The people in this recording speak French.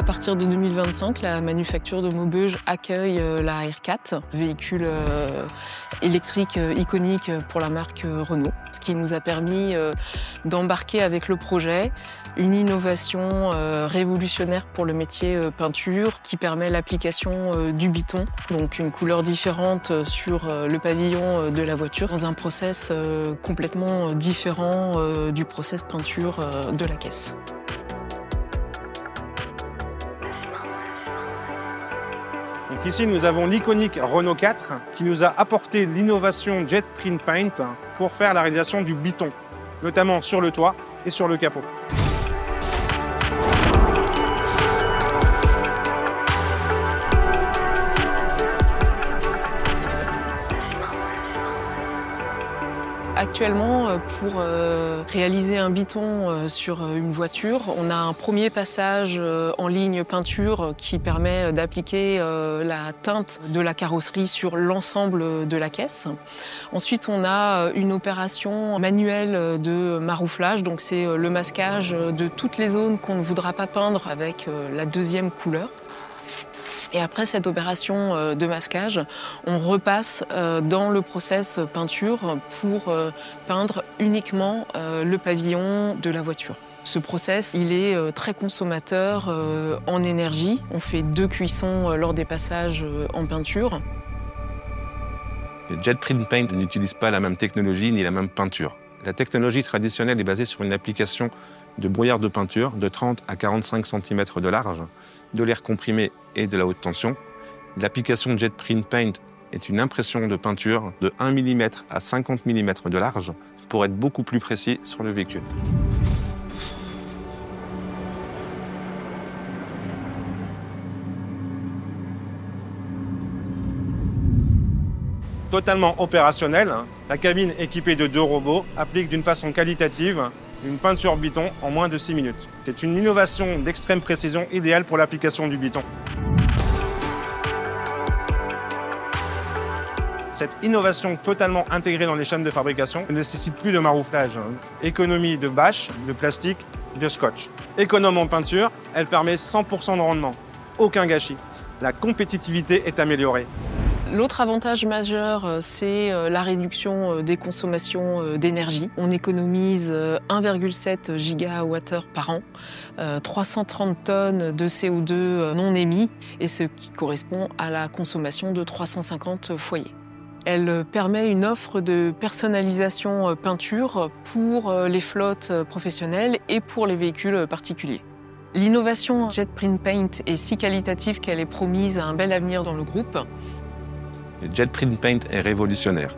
partir de 2025, la manufacture de Maubeuge accueille la R4, véhicule électrique iconique pour la marque Renault, ce qui nous a permis d'embarquer avec le projet une innovation révolutionnaire pour le métier peinture qui permet l'application du biton, donc une couleur différente sur le pavillon de la voiture dans un process complètement différent du process peinture de la caisse. Donc ici, nous avons l'iconique Renault 4 qui nous a apporté l'innovation Jet Print Paint pour faire la réalisation du biton, notamment sur le toit et sur le capot. Actuellement, pour réaliser un biton sur une voiture, on a un premier passage en ligne peinture qui permet d'appliquer la teinte de la carrosserie sur l'ensemble de la caisse. Ensuite, on a une opération manuelle de marouflage, donc c'est le masquage de toutes les zones qu'on ne voudra pas peindre avec la deuxième couleur. Et après cette opération de masquage, on repasse dans le process peinture pour peindre uniquement le pavillon de la voiture. Ce process, il est très consommateur en énergie. On fait 2 cuissons lors des passages en peinture. Le Jet Print Paint n'utilise pas la même technologie ni la même peinture. La technologie traditionnelle est basée sur une application de brouillard de peinture de 30 à 45 cm de large, de l'air comprimé et de la haute tension. L'application Jet Print Paint est une impression de peinture de 1 mm à 50 mm de large pour être beaucoup plus précis sur le véhicule. Totalement opérationnelle, la cabine équipée de 2 robots applique d'une façon qualitative une peinture biton en moins de 6 minutes. C'est une innovation d'extrême précision idéale pour l'application du biton. Cette innovation totalement intégrée dans les chaînes de fabrication ne nécessite plus de marouflage. Économie de bâche, de plastique, de scotch. Économe en peinture, elle permet 100% de rendement. Aucun gâchis. La compétitivité est améliorée. L'autre avantage majeur, c'est la réduction des consommations d'énergie. On économise 1,7 gigawattheure par an, 330 tonnes de CO2 non émis, et ce qui correspond à la consommation de 350 foyers. Elle permet une offre de personnalisation peinture pour les flottes professionnelles et pour les véhicules particuliers. L'innovation Jet Print Paint est si qualitative qu'elle est promise à un bel avenir dans le groupe. Le Jet Print Paint est révolutionnaire.